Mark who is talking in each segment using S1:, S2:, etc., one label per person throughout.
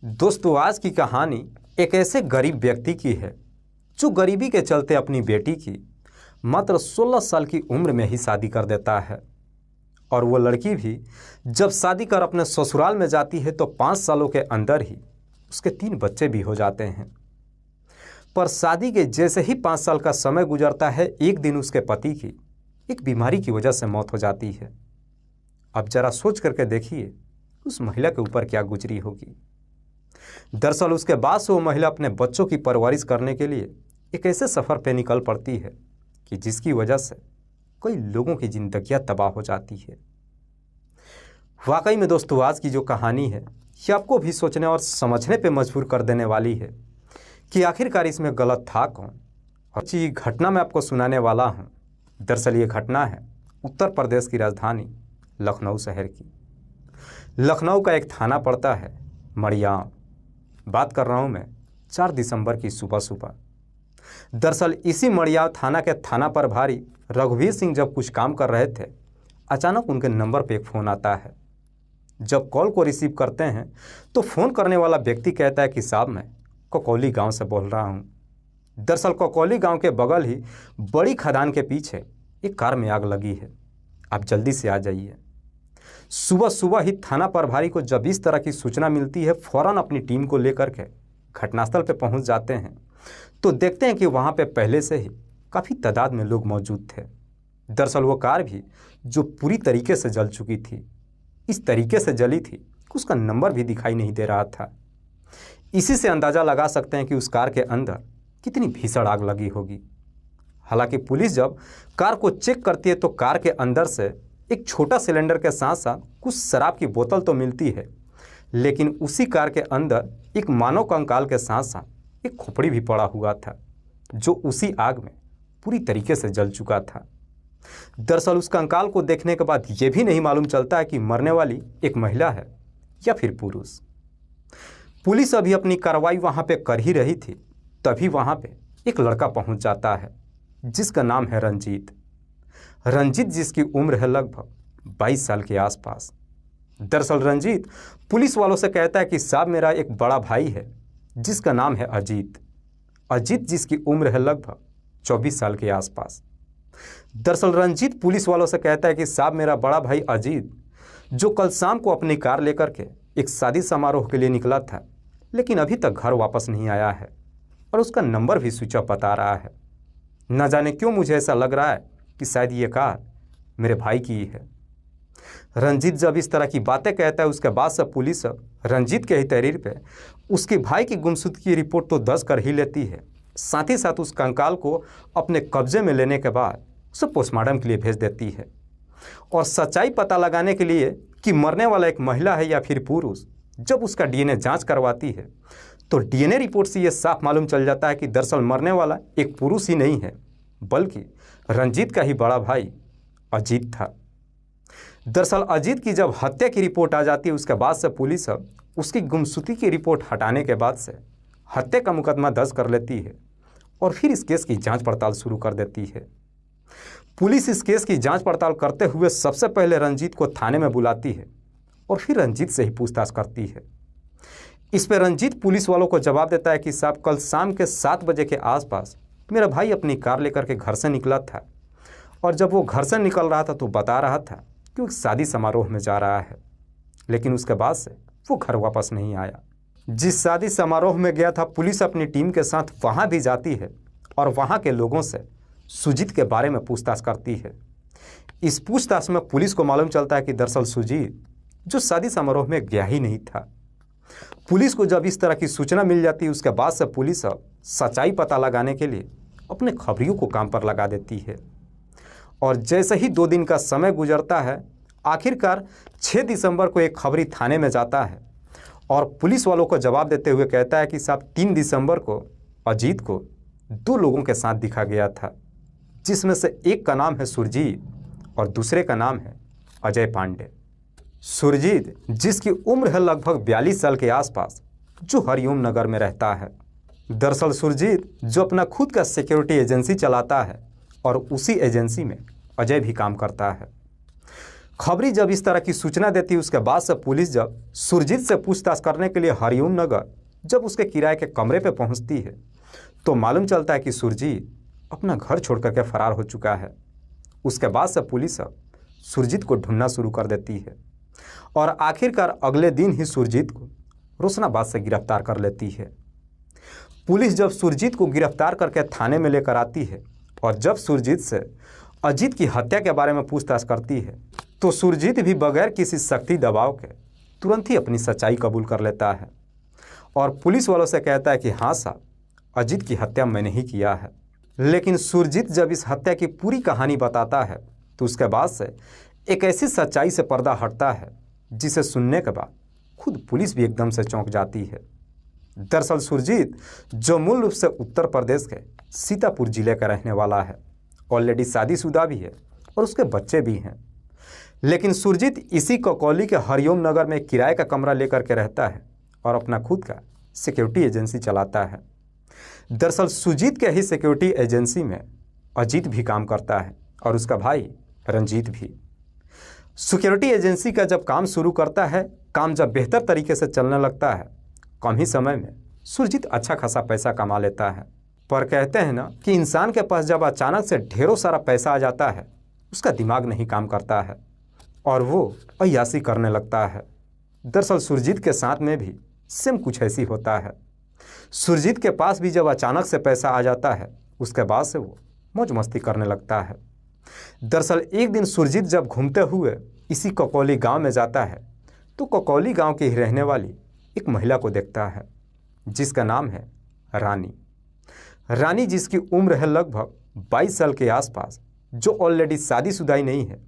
S1: दोस्तों, आज की कहानी एक ऐसे गरीब व्यक्ति की है जो गरीबी के चलते अपनी बेटी की मात्र 16 साल की उम्र में ही शादी कर देता है। और वो लड़की भी जब शादी कर अपने ससुराल में जाती है तो 5 सालों के अंदर ही उसके 3 बच्चे भी हो जाते हैं। पर शादी के जैसे ही 5 साल का समय गुजरता है, एक दिन उसके पति की एक बीमारी की वजह से मौत हो जाती है। अब जरा सोच करके देखिए उस महिला के ऊपर क्या गुजरी होगी। दरअसल उसके बाद से वो महिला अपने बच्चों की परवरिश करने के लिए एक ऐसे सफ़र पर निकल पड़ती है कि जिसकी वजह से कई लोगों की जिंदगियां तबाह हो जाती है। वाकई में दोस्तों, आज की जो कहानी है ये आपको भी सोचने और समझने पे मजबूर कर देने वाली है कि आखिरकार इसमें गलत था कौन। और ये घटना मैं आपको सुनाने वाला हूँ। दरअसल ये घटना है उत्तर प्रदेश की राजधानी लखनऊ शहर की। लखनऊ का एक थाना पड़ता है मड़ियाव। बात कर रहा हूँ मैं 4 दिसंबर की सुबह सुबह। दरअसल इसी मड़ियाव थाना के थाना प्रभारी रघुवीर सिंह जब कुछ काम कर रहे थे, अचानक उनके नंबर पर एक फ़ोन आता है। जब कॉल को रिसीव करते हैं तो फ़ोन करने वाला व्यक्ति कहता है कि साहब, मैं ककौली गांव से बोल रहा हूं। दरअसल ककौली गांव के बगल ही बड़ी खदान के पीछे एक कार में आग लगी है, आप जल्दी से आ जाइए। सुबह सुबह ही थाना प्रभारी को जब इस तरह की सूचना मिलती है, फ़ौरन अपनी टीम को लेकर के घटनास्थल पर पहुंच जाते हैं तो देखते हैं कि वहां पे पहले से ही काफ़ी तादाद में लोग मौजूद थे। दरअसल वो कार भी जो पूरी तरीके से जल चुकी थी, इस तरीके से जली थी कि उसका नंबर भी दिखाई नहीं दे रहा था। इसी से अंदाज़ा लगा सकते हैं कि उस कार के अंदर कितनी भीषण आग लगी होगी। हालांकि पुलिस जब कार को चेक करती है तो कार के अंदर से एक छोटा सिलेंडर के साथ साथ कुछ शराब की बोतल तो मिलती है, लेकिन उसी कार के अंदर एक मानव कंकाल के साथ साथ एक खोपड़ी भी पड़ा हुआ था जो उसी आग में पूरी तरीके से जल चुका था। दरअसल उस कंकाल को देखने के बाद ये भी नहीं मालूम चलता है कि मरने वाली एक महिला है या फिर पुरुष। पुलिस अभी अपनी कार्रवाई वहां पे कर ही रही थी, तभी वहां पे एक लड़का पहुंच जाता है जिसका नाम है रंजीत। रंजीत जिसकी उम्र है लगभग 22 साल के आसपास। दरअसल रंजीत पुलिस वालों से कहता है कि साहब, मेरा एक बड़ा भाई है जिसका नाम है अजीत। अजीत जिसकी उम्र है लगभग 24 साल के आसपास। दरअसल रंजीत पुलिस वालों से कहता है कि साहब, मेरा बड़ा भाई अजीत जो कल शाम को अपनी कार लेकर के एक शादी समारोह के लिए निकला था, लेकिन अभी तक घर वापस नहीं आया है और उसका नंबर भी स्विच ऑफ बता रहा है। न जाने क्यों मुझे ऐसा लग रहा है कि शायद ये कार मेरे भाई की ही है। रंजीत जब इस तरह की बातें कहता है, उसके बाद से पुलिस रंजीत के ही तहरीर पे उसके भाई की गुमशुदगी की रिपोर्ट तो दर्ज कर ही लेती है, साथ ही साथ उस कंकाल को अपने कब्जे में लेने के बाद उसे पोस्टमार्टम के लिए भेज देती है। और सच्चाई पता लगाने के लिए कि मरने वाला एक महिला है या फिर पुरुष, जब उसका डीएनए जांच करवाती है तो डीएनए रिपोर्ट से ये साफ मालूम चल जाता है कि दरअसल मरने वाला एक पुरुष ही नहीं है, बल्कि रंजीत का ही बड़ा भाई अजीत था। दरअसल अजीत की जब हत्या की रिपोर्ट आ जाती है, उसके बाद से पुलिस उसकी गुमशुदगी की रिपोर्ट हटाने के बाद से हत्या का मुकदमा दर्ज कर लेती है और फिर इस केस की जांच पड़ताल शुरू कर देती है। पुलिस इस केस की जांच पड़ताल करते हुए सबसे पहले रंजीत को थाने में बुलाती है और फिर रंजीत से ही पूछताछ करती है। इस पर रंजीत पुलिस वालों को जवाब देता है कि साहब, कल शाम के 7 बजे के आसपास मेरा भाई अपनी कार लेकर के घर से निकला था और जब वो घर से निकल रहा था तो बता रहा था कि वो शादी समारोह में जा रहा है, लेकिन उसके बाद से वो घर वापस नहीं आया। जिस शादी समारोह में गया था, पुलिस अपनी टीम के साथ वहाँ भी जाती है और वहाँ के लोगों से सुजीत के बारे में पूछताछ करती है। इस पूछताछ में पुलिस को मालूम चलता है कि दरअसल सुजीत जो शादी समारोह में गया ही नहीं था। पुलिस को जब इस तरह की सूचना मिल जाती है, उसके बाद से पुलिस सच्चाई पता लगाने के लिए अपने खबरियों को काम पर लगा देती है। और जैसे ही 2 दिन का समय गुजरता है, आखिरकार 6 दिसंबर को एक खबरी थाने में जाता है और पुलिस वालों को जवाब देते हुए कहता है कि साहब, 3 दिसंबर को अजीत को 2 लोगों के साथ दिखा गया था, जिसमें से एक का नाम है सुरजीत और दूसरे का नाम है अजय पांडे। सुरजीत जिसकी उम्र है लगभग 42 साल के आसपास, जो हरिओम नगर में रहता है। दरअसल सुरजीत जो अपना खुद का सिक्योरिटी एजेंसी चलाता है और उसी एजेंसी में अजय भी काम करता है। खबरी जब इस तरह की सूचना देती, उसके बाद से पुलिस जब सुरजीत से पूछताछ करने के लिए हरिओम नगर जब उसके किराए के कमरे पर पहुंचती है तो मालूम चलता है कि सुरजीत अपना घर छोड़ करके फरार हो चुका है। उसके बाद से पुलिस अब सुरजीत को ढूंढना शुरू कर देती है और आखिरकार अगले दिन ही सुरजीत को रोशनाबाद से गिरफ्तार कर लेती है। पुलिस जब सुरजीत को गिरफ्तार करके थाने में लेकर आती है और जब सुरजीत से अजीत की हत्या के बारे में पूछताछ करती है तो सुरजीत भी बगैर किसी सख्ती दबाव के तुरंत ही अपनी सच्चाई कबूल कर लेता है और पुलिस वालों से कहता है कि हाँ साहब, अजीत की हत्या मैंने ही किया है। लेकिन सुरजीत जब इस हत्या की पूरी कहानी बताता है तो उसके बाद से एक ऐसी सच्चाई से पर्दा हटता है जिसे सुनने के बाद खुद पुलिस भी एकदम से चौंक जाती है। दरअसल सुरजीत जो मूल रूप से उत्तर प्रदेश के सीतापुर जिले का रहने वाला है, ऑलरेडी शादीशुदा भी है और उसके बच्चे भी हैं। लेकिन सुरजीत इसी ककौली के हरिओम नगर में किराए का कमरा लेकर के रहता है और अपना खुद का सिक्योरिटी एजेंसी चलाता है। दरअसल सुरजीत के ही सिक्योरिटी एजेंसी में अजीत भी काम करता है और उसका भाई रंजीत भी। सिक्योरिटी एजेंसी का जब काम शुरू करता है, काम जब बेहतर तरीके से चलने लगता है, कम ही समय में सुरजीत अच्छा खासा पैसा कमा लेता है। पर कहते हैं ना कि इंसान के पास जब अचानक से ढेरों सारा पैसा आ जाता है, उसका दिमाग नहीं काम करता है और वो अय्याशी करने लगता है। दरअसल सुरजीत के साथ में भी सेम कुछ ऐसी होता है। सुरजीत के पास भी जब अचानक से पैसा आ जाता है, उसके बाद से वो मौज मस्ती करने लगता है। दरअसल एक दिन सुरजीत जब घूमते हुए इसी ककौली गांव में जाता है तो ककौली गांव की ही रहने वाली एक महिला को देखता है जिसका नाम है रानी। रानी जिसकी उम्र है लगभग 22 साल के आसपास, जो ऑलरेडी शादीशुदा ही नहीं है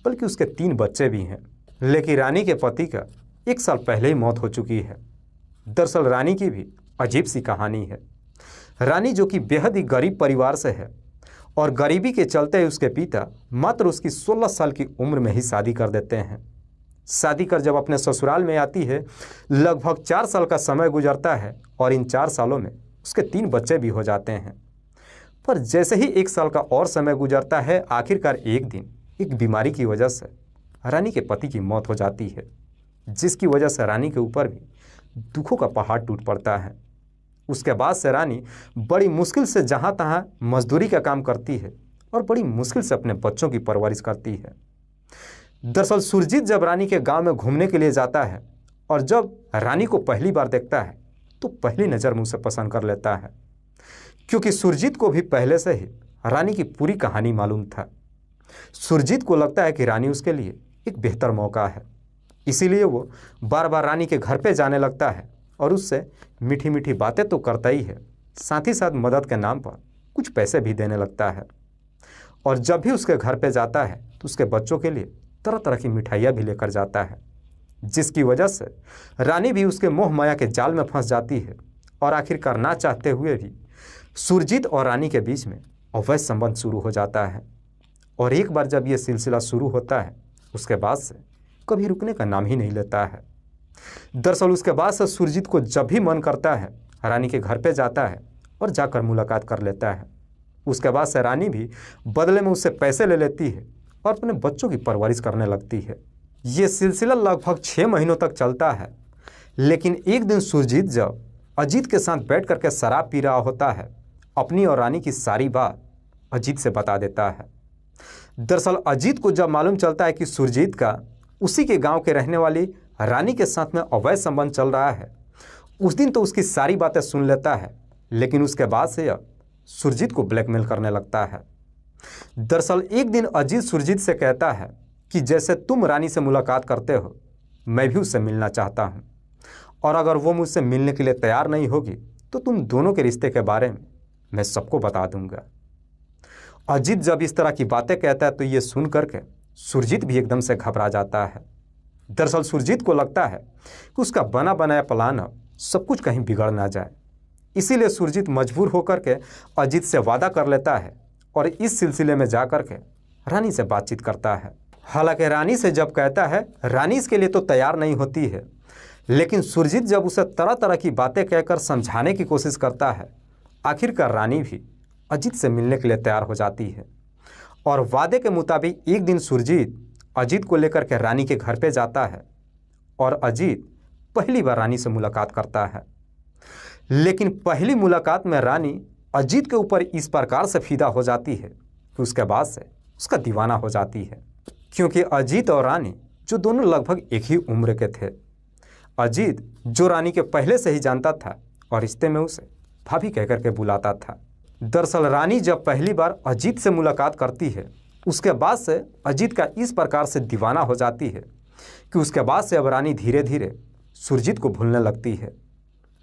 S1: बल्कि उसके 3 बच्चे भी हैं। लेकिन रानी के पति का 1 साल पहले ही मौत हो चुकी है। दरअसल रानी की भी अजीब सी कहानी है। रानी जो कि बेहद ही गरीब परिवार से है और गरीबी के चलते उसके पिता मात्र उसकी 16 साल की उम्र में ही शादी कर देते हैं। शादी कर जब अपने ससुराल में आती है, लगभग 4 साल का समय गुजरता है और इन 4 सालों में उसके 3 बच्चे भी हो जाते हैं। पर जैसे ही 1 साल का और समय गुजरता है, आखिरकार एक दिन एक बीमारी की वजह से रानी के पति की मौत हो जाती है, जिसकी वजह से रानी के ऊपर भी दुखों का पहाड़ टूट पड़ता है। उसके बाद से रानी बड़ी मुश्किल से जहाँ तहाँ मजदूरी का काम करती है और बड़ी मुश्किल से अपने बच्चों की परवरिश करती है। दरअसल सुरजीत जब रानी के गांव में घूमने के लिए जाता है और जब रानी को पहली बार देखता है तो पहली नज़र में उसे पसंद कर लेता है, क्योंकि सुरजीत को भी पहले से ही रानी की पूरी कहानी मालूम था। सुरजीत को लगता है कि रानी उसके लिए एक बेहतर मौका है, इसीलिए वो बार बार रानी के घर पे जाने लगता है और उससे मीठी मीठी बातें तो करता ही है, साथ ही साथ मदद के नाम पर कुछ पैसे भी देने लगता है। और जब भी उसके घर पे जाता है तो उसके बच्चों के लिए तरह तरह की मिठाइयाँ भी लेकर जाता है, जिसकी वजह से रानी भी उसके मोह माया के जाल में फंस जाती है और आखिरकार ना चाहते हुए भी सुरजीत और रानी के बीच में अवैध संबंध शुरू हो जाता है। और एक बार जब ये सिलसिला शुरू होता है, उसके बाद से कभी रुकने का नाम ही नहीं लेता है। दरअसल उसके बाद से सुरजीत को जब भी मन करता है रानी के घर पे जाता है और जाकर मुलाकात कर लेता है। उसके बाद से रानी भी बदले में उससे पैसे ले लेती है और अपने बच्चों की परवरिश करने लगती है। ये सिलसिला लगभग 6 महीनों तक चलता है। लेकिन एक दिन सुरजीत जब अजीत के साथ बैठ करके शराब पी रहा होता है, अपनी और रानी की सारी बात अजीत से बता देता है। दरअसल अजीत को जब मालूम चलता है कि सुरजीत का उसी के गांव के रहने वाली रानी के साथ में अवैध संबंध चल रहा है, उस दिन तो उसकी सारी बातें सुन लेता है, लेकिन उसके बाद से अब सुरजीत को ब्लैकमेल करने लगता है। दरअसल एक दिन अजीत सुरजीत से कहता है कि जैसे तुम रानी से मुलाकात करते हो, मैं भी उससे मिलना चाहता हूँ, और अगर वो मुझसे मिलने के लिए तैयार नहीं होगी तो तुम दोनों के रिश्ते के बारे में मैं सबको बता दूंगा। अजीत जब इस तरह की बातें कहता है तो ये सुन करके सुरजीत भी एकदम से घबरा जाता है। दरअसल सुरजीत को लगता है कि उसका बना बनाया प्लान अब सब कुछ कहीं बिगड़ ना जाए, इसीलिए सुरजीत मजबूर होकर के अजीत से वादा कर लेता है और इस सिलसिले में जा कर के रानी से बातचीत करता है। हालांकि रानी से जब कहता है, रानी इसके लिए तो तैयार नहीं होती है, लेकिन सुरजीत जब उसे तरह तरह की बातें कहकर समझाने की कोशिश करता है, आखिरकार रानी भी अजीत से मिलने के लिए तैयार हो जाती है। और वादे के मुताबिक एक दिन सुरजीत अजीत को लेकर के रानी के घर पे जाता है और अजीत पहली बार रानी से मुलाकात करता है। लेकिन पहली मुलाकात में रानी अजीत के ऊपर इस प्रकार से फिदा हो जाती है कि उसके बाद से उसका दीवाना हो जाती है, क्योंकि अजीत और रानी जो दोनों लगभग एक ही उम्र के थे। अजीत जो रानी के पहले से ही जानता था और रिश्ते में उसे भाभी कहकर के बुलाता था। दरअसल रानी जब पहली बार अजीत से मुलाकात करती है, उसके बाद से अजीत का इस प्रकार से दीवाना हो जाती है कि उसके बाद से अब रानी धीरे धीरे सुरजीत को भूलने लगती है।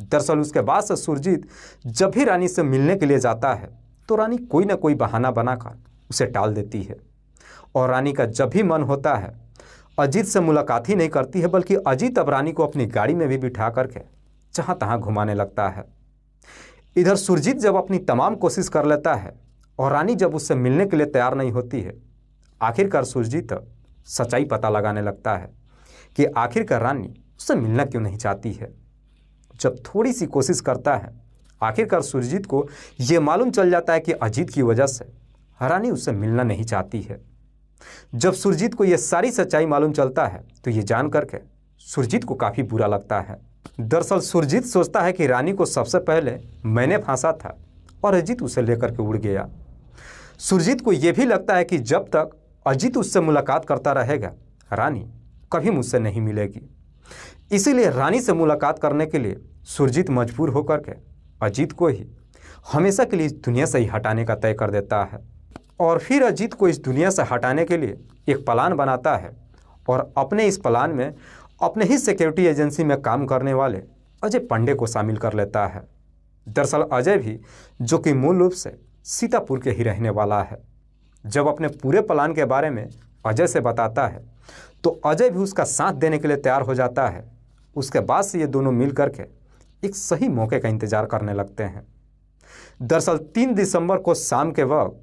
S1: दरअसल उसके बाद से सुरजीत जब भी रानी से मिलने के लिए जाता है तो रानी कोई ना कोई बहाना बनाकर उसे टाल देती है और रानी का जब भी मन होता है अजीत से मुलाकात ही नहीं करती है, बल्कि अजीत अब रानी को अपनी गाड़ी में भी बिठा करके जहाँ तहाँ घुमाने लगता है। इधर सुरजीत जब अपनी तमाम कोशिश कर लेता है और रानी जब उससे मिलने के लिए तैयार नहीं होती है, आखिरकार सुरजीत सच्चाई पता लगाने लगता है कि आखिरकार रानी उससे मिलना क्यों नहीं चाहती है। जब थोड़ी सी कोशिश करता है, आखिरकार सुरजीत को ये मालूम चल जाता है कि अजीत की वजह से रानी उससे मिलना नहीं चाहती है। जब सुरजीत को यह सारी सच्चाई मालूम चलता है तो ये जान करके सुरजीत को काफ़ी बुरा लगता है। दरअसल सुरजीत सोचता है कि रानी को सबसे पहले मैंने फांसा था और अजीत उसे लेकर के उड़ गया। सुरजीत को यह भी लगता है कि जब तक अजीत उससे मुलाकात करता रहेगा, रानी कभी मुझसे नहीं मिलेगी। इसीलिए रानी से मुलाकात करने के लिए सुरजीत मजबूर होकर के अजीत को ही हमेशा के लिए इस दुनिया से ही हटाने का तय कर देता है और फिर अजीत को इस दुनिया से हटाने के लिए एक प्लान बनाता है और अपने इस प्लान में अपने ही सिक्योरिटी एजेंसी में काम करने वाले अजय पांडे को शामिल कर लेता है। दरअसल अजय भी, जो कि मूल रूप से सीतापुर के ही रहने वाला है, जब अपने पूरे प्लान के बारे में अजय से बताता है तो अजय भी उसका साथ देने के लिए तैयार हो जाता है। उसके बाद से ये दोनों मिल करके एक सही मौके का इंतजार करने लगते हैं। दरअसल 3 दिसंबर को शाम के वक्त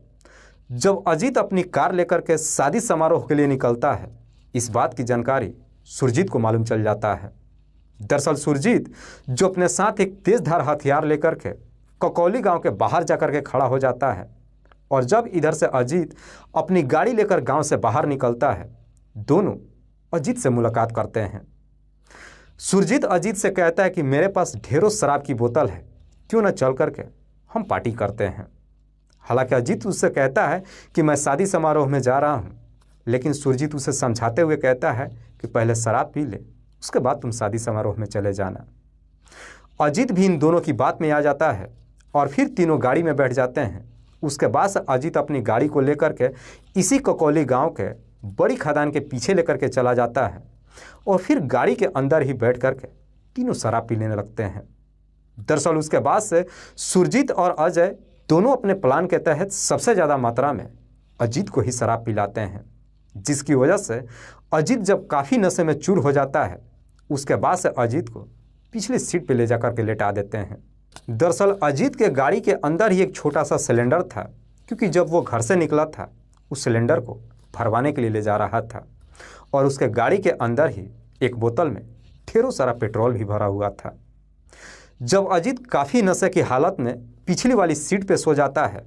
S1: जब अजीत अपनी कार लेकर के शादी समारोह के लिए निकलता है, इस बात की जानकारी सुरजीत को मालूम चल जाता है। दरअसल सुरजीत जो अपने साथ एक तेजधार हथियार लेकर के ककौली गांव के बाहर जाकर के खड़ा हो जाता है और जब इधर से अजीत अपनी गाड़ी लेकर गांव से बाहर निकलता है, दोनों अजीत से मुलाकात करते हैं। सुरजीत अजीत से कहता है कि मेरे पास ढेरों शराब की बोतल है, क्यों न चल करके हम पार्टी करते हैं। हालांकि अजीत उससे कहता है कि मैं शादी समारोह में जा रहा हूं, लेकिन सुरजीत उसे समझाते हुए कहता है कि पहले शराब पी ले, उसके बाद तुम शादी समारोह में चले जाना। अजीत भी इन दोनों की बात में आ जाता है और फिर तीनों गाड़ी में बैठ जाते हैं। उसके बाद से अजीत अपनी गाड़ी को लेकर के इसी ककौली गांव के बड़ी खदान के पीछे लेकर के चला जाता है और फिर गाड़ी के अंदर ही बैठ करके तीनों शराब पीने लगते हैं। दरअसल उसके बाद से सुरजीत और अजय दोनों अपने प्लान के तहत सबसे ज़्यादा मात्रा में अजीत को ही शराब पिलाते हैं, जिसकी वजह से अजीत जब काफ़ी नशे में चूर हो जाता है, उसके बाद से अजीत को पिछली सीट पर ले जाकर के लेटा देते हैं। दरअसल अजीत के गाड़ी के अंदर ही एक छोटा सा सिलेंडर था, क्योंकि जब वो घर से निकला था उस सिलेंडर को भरवाने के लिए ले जा रहा था और उसके गाड़ी के अंदर ही एक बोतल में ढेरों सारा पेट्रोल भी भरा हुआ था। जब अजीत काफ़ी नशे की हालत में पिछली वाली सीट पे सो जाता है,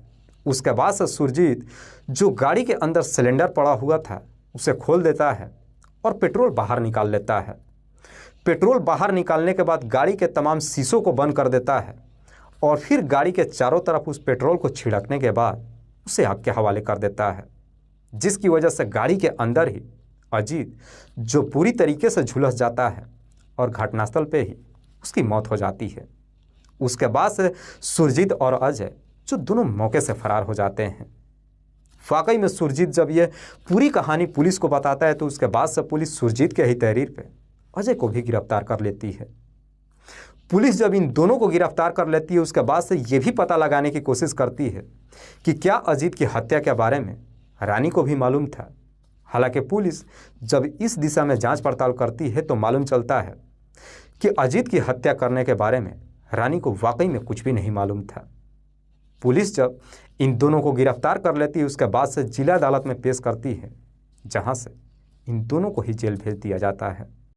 S1: उसके बाद से सुरजीत जो गाड़ी के अंदर सिलेंडर पड़ा हुआ था उसे खोल देता है और पेट्रोल बाहर निकाल लेता है। पेट्रोल बाहर निकालने के बाद गाड़ी के तमाम शीशों को बंद कर देता है और फिर गाड़ी के चारों तरफ उस पेट्रोल को छिड़कने के बाद उसे आग के हवाले कर देता है, जिसकी वजह से गाड़ी के अंदर ही अजीत जो पूरी तरीके से झुलस जाता है और घटनास्थल पे ही उसकी मौत हो जाती है। उसके बाद से सुरजीत और अजय जो दोनों मौके से फरार हो जाते हैं। वाकई में सुरजीत जब ये पूरी कहानी पुलिस को बताता है तो उसके बाद से पुलिस सुरजीत के ही तहरीर पे अजय को भी गिरफ्तार कर लेती है। पुलिस जब इन दोनों को गिरफ्तार कर लेती है, उसके बाद से ये भी पता लगाने की कोशिश करती है कि क्या अजीत की हत्या के बारे में रानी को भी मालूम था। हालांकि पुलिस जब इस दिशा में जांच पड़ताल करती है तो मालूम चलता है कि अजीत की हत्या करने के बारे में रानी को वाकई में कुछ भी नहीं मालूम था। पुलिस जब इन दोनों को गिरफ्तार कर लेती है, उसके बाद से जिला अदालत में पेश करती है, जहां से इन दोनों को ही जेल भेज दिया जाता है।